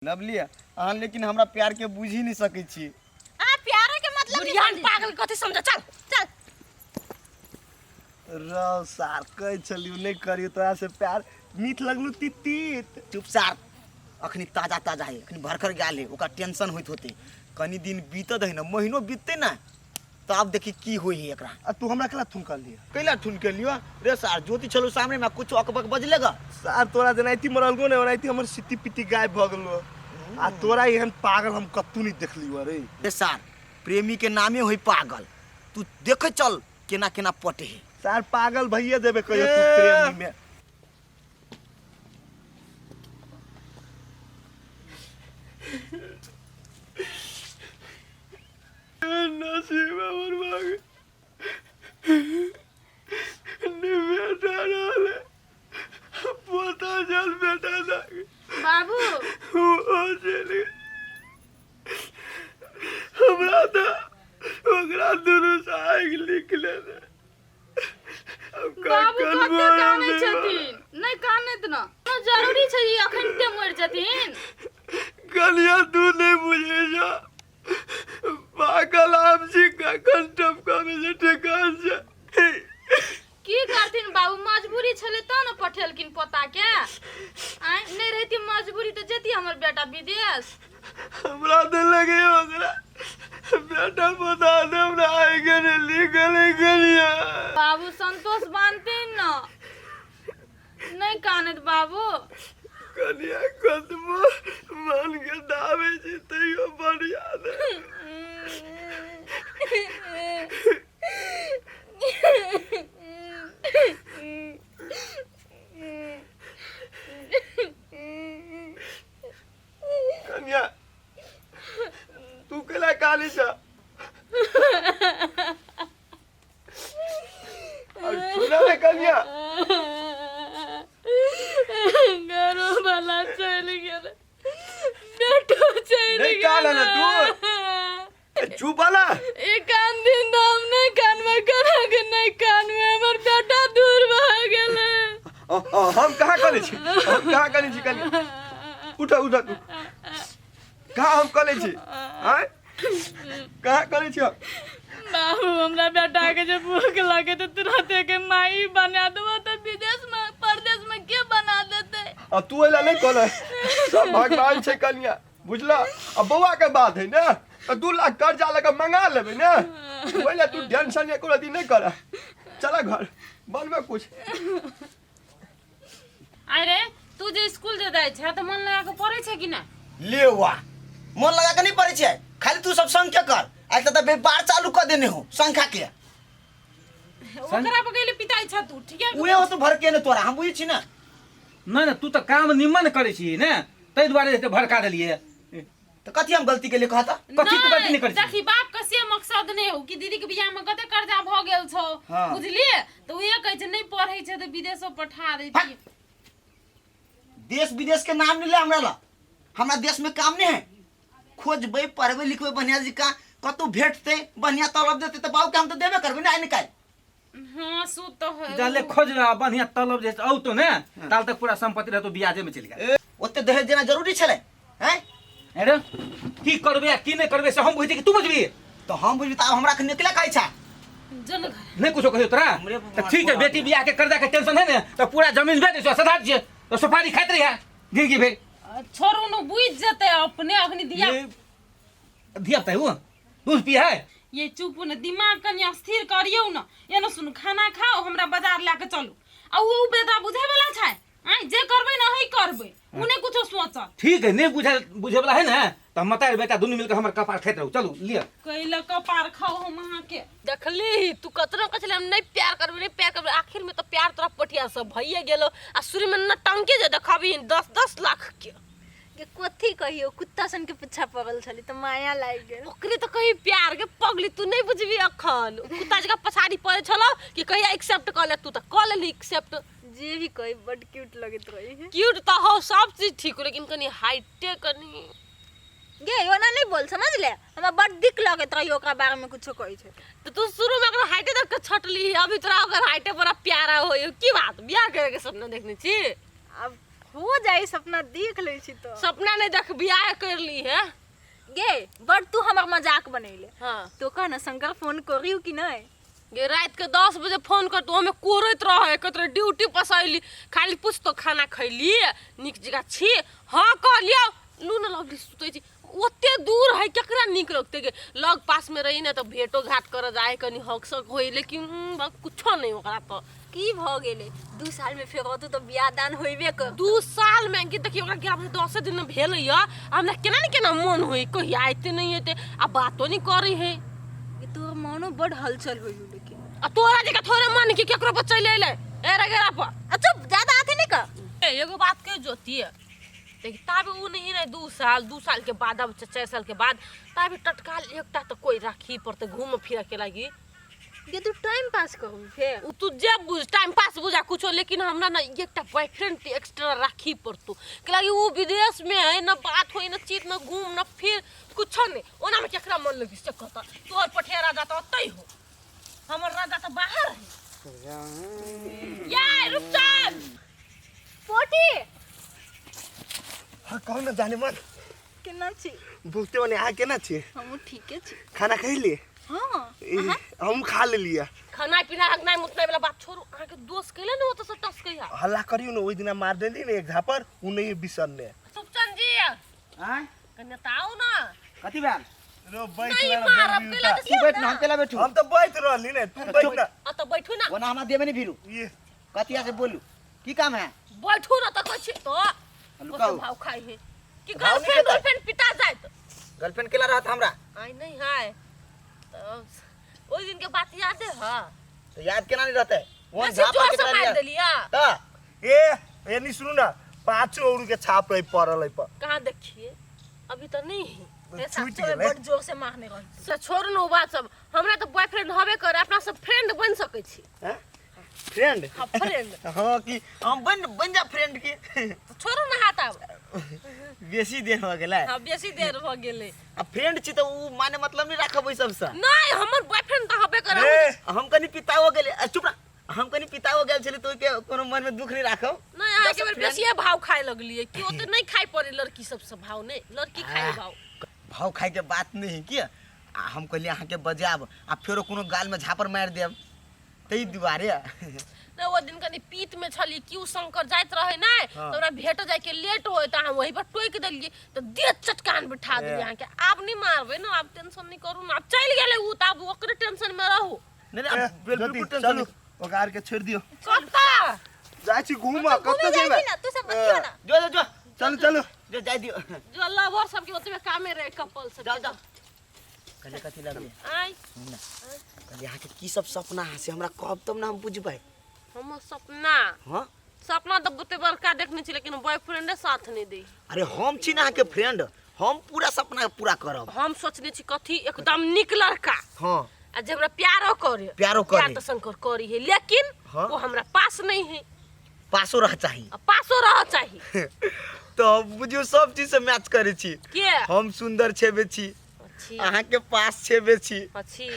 Lovely अहाँ लेकिन हमरा प्यार के बुझ ही नहीं सकै छी। आ प्यार के मतलब बुढ़ियान पागल कथि समझ। चल चल रो सार कह चलियो नहीं करियो तोरा से प्यार मीठ लगलू तित चुप सार अखनी ताजा ताजा है अखनी भरकर गेल है ओका टेंशन होइत होते कनी दिन बीतत है ना महीनों बीतते ना तो अब देखी की होई है एकरा। आ तू हमरा कला ठुनका लिया कैला ठुन के लियो रे सार ज्योति चलो सामने में कुछ अकबक बजलेगा सार तोरा जनाइती मरलगो ने ओनाइती हमर सिटी पिटी गायब भ गेलो आ तोरा एहन पागल हम कत्तू नहीं देखलियो रे। रे सार प्रेमी के नामे होई पागल तू देख चल केना केना पटे है। सार पागल भइए देबे कहियो तू प्रेमी में। नसीब हमर भाग ने बेटा रहले पोता जल बेटा जाके बाबू ओ चली हमरा तो ओकरा दुनु साइक निकले दे। अब का बाबू करबो कते काने छथिन नहीं काने त न तो जरूरी छै ई अखन ते मर छथिन। कलिया तू नहीं बुझे जा पागल आम जी का कंटप करे जे ठेकान से की करथिन बाबू मजबूरी छले त न पठेलकिन पोता के आइ नहीं रहती मजबूरी त जेती हमर बेटा विदेश। हमरा तो लगे ओकरा बेटा पोता दे हमरा आइ गने लिखल गलिया। बाबू संतोष बांधतीन न नहीं कानत बाबू कलिया कदमो मन के दावे छी तैयो बढ़िया दे। कन्या तू केला काली छ और सुना रे कन्या घरो वाला चल गेल बेटो चल नहीं गेल काला ना तू चुप आला एक कान दिन दाम नहीं कान में करा के नहीं कान में हमर बेटा दूर भ गेल। हम कहाँ करे छी कन्या उठा उठा तू कहाँ हम करे छी हैं कहाँ करे छी हम बाबू हमरा बेटा के जब भूख लगे तो तुरंत के माई बना दो तो विदेश में परदेश में के बना देते। अब तू एला नहीं कहले सब भगवान छै कन्या बुझला। अब बउआ के बात है ना तो 2 लाख कर्जा लगा मंगा लेबे ना ओइला तू टेंशन एको रती नहीं कर। चला घर बनबे कुछ। अरे तू जे स्कूल जे जाय छै त मन लगा के पढ़ै छै कि ना ले वाह मन लगा के नहीं पड़े छे खाली तू सब संख्या कर आज तो व्यापार चालू कर देने हो संख्या के ओकरा पकैले पिताई छ तू ठीक है उहे हो तो भर के ने तोरा हम बुझी छी ना नहीं ना तू तो काम निम्न करे छी ने तै द्वारे ते भड़का देलिए तो कथी हम गलती के लिए कहता कथी तू गलती नहीं करे छी। देखी बाप के से मकसद नहीं हो कि दीदी के बियाह में कते कर्जा भ गेल छौ हाँ। बुझलिए तो उहे कहै छै नहीं पढ़ै छै त विदेशो पठा देती। देश विदेश के नाम नहीं ले हमरा देश में काम नहीं है खोजबे पढ़बे लिखबे बढ़िया जिका कतौ भेटते बढ़िया तलब देते तो बाबू के हम तो देबे करबे ना निकाल। हां सु तो है जाले खोज रहा बढ़िया तलब जे औ तो ने ताल तक पूरा संपत्ति रहतो ब्याजे में चल गया ओते दहेज देना जरूरी छले हैं अरे की करबे की नहीं करबे से हम बुझे कि तू बुझबी तो हम बुझबी त हमरा के निकले कहै छा जन घर नहीं कुछो कहियो तोरा तो ठीक है बेटी बियाह के कर्जा के टेंशन है ने तो पूरा जमीन बेच दे सदा जे तो सुपारी खाइत रही है जिंदगी भर छोरू न बुझ जते अपने अखनी दिया दिया है वो दूध पिया है ये चुप न दिमाग कनी स्थिर करियो न एनो सुन खाना खाओ हमरा बाजार लाके चलू आ उ बेटा बुझे वाला छै आई जे करबे न हई करबे उने कुछो सोच ठीक है नहीं बुझे वाला है ना तो हम मतार बेटा दोनों मिलकर हमारे कपार खाइत रहो चलो लिया कैला कपार खाओ हम अहाँ के देखली तू कतनो कछले हम नहीं प्यार करबे आखिर में तो प्यार तोरा पटिया सब भइए गेलो आ शुरू में न टंके जे देखबी 10-10 लाख के कथी कहियो कुत्ता सन के पीछा पगल छली तो माया लाग गेल ओकरे तो कही प्यार के पगली तू नहीं बुझबी अखन कुत्ता जगह पछाड़ी पड़े छलो कि कहिया एक्सेप्ट कर ले तू तो कर लेली एक्सेप्ट जे भी कही बड क्यूट लगत रही है क्यूट तो हो सब चीज ठीक हो लेकिन कनी हाइटे कनी गे यो ना नहीं बोल समझ ले हमरा बड दिक लगत रही ओकरा बारे में कुछो कहै छै तो तू शुरू में अगर हाइटे तक छटली अभी तोरा अगर हाइटे बड़ा प्यारा हो की बात बियाह करे के सपना देखने छी अब हो जाई सपना देख ले छी तो सपना नहीं देख बियाह कर ली है। गे बड़ तू हमर मजाक बनैले हाँ तो कह ना शंकर फोन करियो कि नहीं गे रात के 10 बजे फोन कर तो हमें कोरत रहे कतरे ड्यूटी पसैली खाली पूछ तो खाना खैली निक जगह छी। हाँ कहलियो लून लगली सुतै छी ओते दूर है केकरा निक लगते गे लग पास में रही ना तो भेटो घाट कर जाए कनी हक सक होई लेकिन कुछो नहीं ओकरा तो की भ गेले 2 साल में फेर होतु तो बियाह दान होइबे कर 2 साल में कि देखिए ओकरा क्या 10 दिन में भेल है हमरा केना न केना मन होई कहीं आते नहीं आते आ बातो नहीं करी है। ये तोर मनो बड़ हलचल होइयो लेकिन आ तोरा जगह थोड़े मन के केकरो पर चले ले ए रगेरा पर अच्छा ज्यादा आते नहीं कर एगो बात कह जोती है देखिए ताबे वो नहीं 2 साल के बाद अब 4 साल के बाद ताबे तत्काल एकटा तो कोई राखी पर तो घूम फिर के लगी ये तू टाइम पास करू फेर तू जब बुझ टाइम पास बुझा कुछो लेकिन हमरा ना एकटा बॉयफ्रेंड एक्स्ट्रा राखी पर तू के लगी वो विदेश में है ना बात होई ना चीज ना घूम ना फिर कुछो नहीं ओना में केकरा मन लगी से कहता तोर पठिया राजा तो तई हो हमर राजा तो बाहर है ये रुपचान पोटी हाँ कौन ना जाने मन केना छी भूखते बने आ केना छी हम ठीके छी खाना खैली हां हम खा लेलिया खाना पीना हकनाई मुतनाई वाला बात छोड़ू आहा के दोस्त कहले न वो तो टस कहिया हल्ला करियो न ओइ दिना मार देली ने एक झापर उ नहीं बिसन ने सुपचन जी हां कन्या ताऊ ना कथी बात रो बैठ नहीं ले मारब केला तू बैठ ना हम केला बैठू हम तो बैठ रहली ने तू बैठ ना आ तो बैठू ना वना हमरा देबे नहीं फिरू ये कथिया से बोलू की काम है बैठू ना तो कहछि तो लुकाऊ। भाव खाई है कि भाव नहीं गर्लफ्रेंड देता। गर्लफ्रेंड पिटा जाए तो गर्लफ्रेंड केला रहत हमरा आई नहीं है तो ओइ दिन के बात याद है हां तो याद केना नहीं रहते वो ऐसे जोर से मार देलिया ता ए नहीं सुनू ना 5 और के छाप रही पड़ल है पर कहां देखिए अभी तो नहीं है ऐसा छूट तो गेलै। बड़ जोर से मारने रही से छोड़ न बात सब हमरा तो बॉयफ्रेंड होबे करे अपना सब फ्रेंड बन सकै छी हैं फ्रेंड हां फ्रेंड हां कि हम बन जा फ्रेंड के छोड़ू ना हाथ अब बेसी देर हो गेलै हां बेसी देर भ गेलै आ फ्रेंड छी तो उ माने मतलब नहीं राखब ओइ सब से नहीं हमर बॉयफ्रेंड तो होबे करे ए हम कनी पिता हो गेले चुप रह हम कनी पिता हो गेल छले तो के कोनो मन में दुख नहीं राखब नहीं आगे के बेर बेसी भाव खाए लगलिए कि ओते नहीं खाई पड़े लड़की सब से भाव नहीं लड़की खाए भाव भाव खाए के बात नहीं है कि हम कहली अहाँ के बजाब आ फेरो कोनो गाल में झापर मार देब तई दुआरे ना वो दिन कनी पीत में छली क्यों शंकर जाइत रहे ना तो हमरा भेट जाए के लेट होय त हम वही पर टोक देलिए तो देह चटकान बिठा देलिए अहाँ के आप नहीं मारबे ना आप टेंशन नहीं करू ना आप चल गेले उ त अब ओकरे टेंशन में रहू नहीं नहीं अब बिल्कुल टेंशन चलो नहीं। ओकार के छोड़ दियो कत्ता जाय छी घूमा घूमे कत्ते जाई जेबे ना तू सब बतियो ना जो जो जो चलो चलो जो जाय दियो जो लवर सब के ओतबे कामे रहे कपल सब जाओ जाओ कने कथी लगले आई सुन ना कहली अहाँ के की सब सपना है से हमरा कहब तब ना हम बुझबै हम सपना हां सपना तो बहुते बड़का देखने छी लेकिन बॉयफ्रेंडे साथ नहीं दे अरे हम छी ना अहाँ के फ्रेंड हम पूरा सपना पूरा करब हम सोचने छी कथी एकदम निक लड़का हां आ जे हमरा प्यारो करे प्यारो करे। प्यार तो शंकर करी है लेकिन हाँ। वो हमरा पास नहीं है पासो रह चाहिए आ पासो रह चाहिए तो बुझियो सब चीज से मैच करे छी के हम सुंदर छेबे छी अच्छी अहाँ के पास छेबे छी अच्छी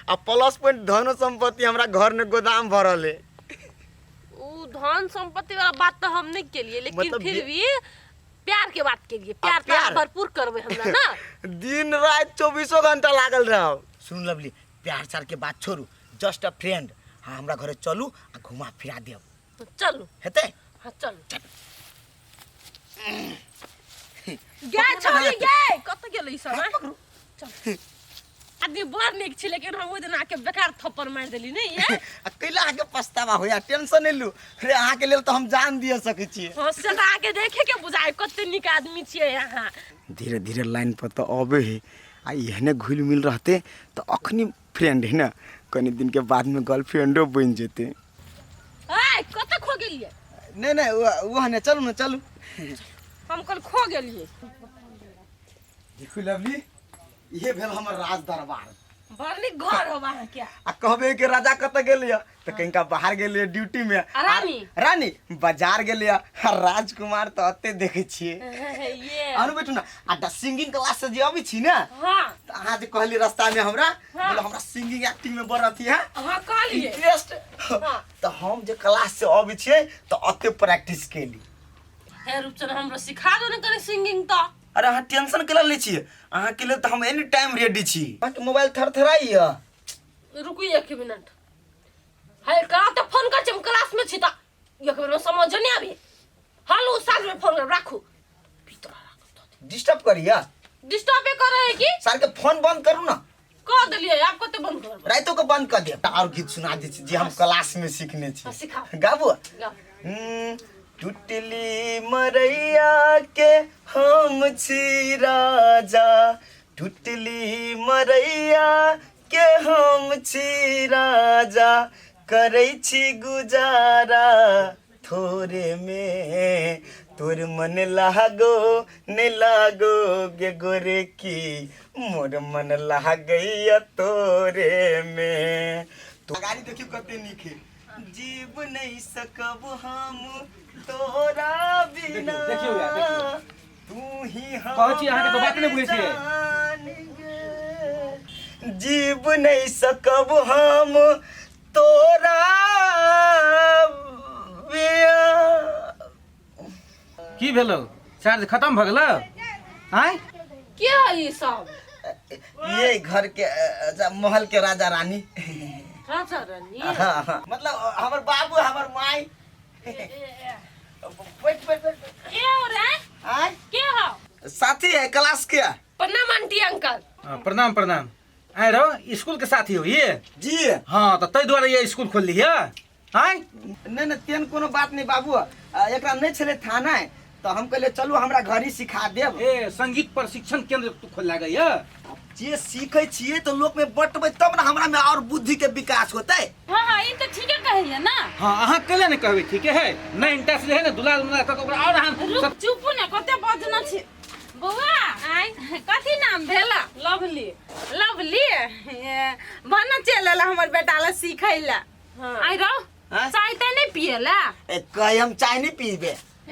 आ प्लस पॉइंट धन संपत्ति हमरा घर में गोदाम भरल है वो धन संपत्ति वाला बात तो हम नहीं के लिए लेकिन मतलब फिर ये- भी प्यार के बात के लिए प्यार प्यार? तो भरपूर करबे हमरा ना दिन रात 24 घंटा लागल रहो सुन लवली प्यार चार के बात छोड़ू जस्ट अ फ्रेंड हाँ हमरा घरे चलू आ घुमा फिरा देब तो चलो हेतै हाँ चलो गे छोड़ी गे कत गेलै सब चल आदमी बड़ निक छी लेकिन हम ओइ दिन आके बेकार थप्पड़ मार देली नहीं ये आ कैला अहाँ के पछतावा होया टेंशन नहीं लू अरे अहाँ के लेल तो हम जान दिए सकै छी हाँ से तो आके देखे के बुझाए कते निक आदमी छियै यहाँ धीरे धीरे लाइन पर तो अबे है आ एहने घुल मिल रहते तो अखनी फ्रेंड है ना कनी दिन के बाद में गर्लफ्रेंडो बन जेते ए कत खो गेलिए नहीं नहीं वो ने चलू ना चलू हम कल खो गेलिए देखू लवली ये भेल हमर राज दरबार बड़नी घर हो वहाँ क्या आ कहबे के राजा कत गेलिए तो कहीं बाहर गेलिए ड्यूटी में रानी? रानी बाजार गेलिए आ राजकुमार तो अते देखे छिए ये अनु बेटू ना आ सिंगिंग क्लास से जे अबै छी ना हाँ तो अहाँ जे कहली रास्ता में हमरा हाँ। बोलो हमरा सिंगिंग एक्टिंग में बड़ अथी है हाँ कहलिए इंटरेस्ट हाँ। तो हम जे क्लास से अबै छिए तो अते प्रैक्टिस केली हे रूपचन हमरो सिखा दो न करे सिंगिंग तो। अरे अहाँ टेंशन केला ले छियै, अहाँ के लिए तो हम एनी टाइम रेडी छी। अहाँ के मोबाइल थरथराई है। रुकू 1 मिनट। है का तो फोन कर हम क्लास में छी त एक बेर में समझ नहीं आबे। हेलो साथ में फोन राखू भीतर राखू। डिस्टर्ब करिया, डिस्टर्ब करे है की सर के फोन बंद करू ना। कर दिलिए आप कते बंद कर। राइतो को बंद कर दे। और गीत सुना दे जी हम क्लास में सीखने छी। सिखाओ गाबू। टूटली मरैया के हम छी राजा, टूटली मरैया के हम छी राजा, करै छी गुजारा थोरे में, तोर मन लागो ने लागो गे गोरे की, मोर मन लागैया तोरे में। तो गाड़ी देखियो कते नीक है। जीव नहीं सकब हम तोरा बिना, देखियो यार, देखियो। तू ही हम कहै छी अहाँ के तो बात नहीं बुझै छियै। जीव नहीं सकब हम तोरा बिना। की भेलो? चार्ज खत्म भ गेलो? आय क्या है ये सब? ये घर के महल के राजा रानी। राजा रानी हाँ, हाँ। मतलब हमर बाबू हमर माई। बैठ बैठ बैठ। ए हो रे आय के हो? साथी है क्लास के। प्रणाम आंटी अंकल। प्रणाम प्रणाम। आय रहो स्कूल के साथी हो ये? जी हाँ तो तै द्वारा ये स्कूल खोल लिया। आय नहीं तेन कोनो बात नहीं बाबू, एकरा नहीं छले थाना है तो हम कहले चलू हमरा घर ही सिखा देब। ए संगीत प्रशिक्षण केंद्र तू खोल लागे ये? जे सीखे छिए तो लोग में बटबै तब ना हमरा में और बुद्धि के विकास होतै। हां हां ई तो ठीके कहिए ना। हाँ अहाँ कले ने कहबे ठीक है नहीं इंटरेस्ट है ना दुलाल मुला क ओकरा और हम चुप ने कते बजना छी। बौआ आय कथी नाम भेला? लवली। लवली बना चलेला हमर बेटा ला सिखैला। आय रहो चाय त नहीं पिएला? कह हम चाय नहीं पीबे।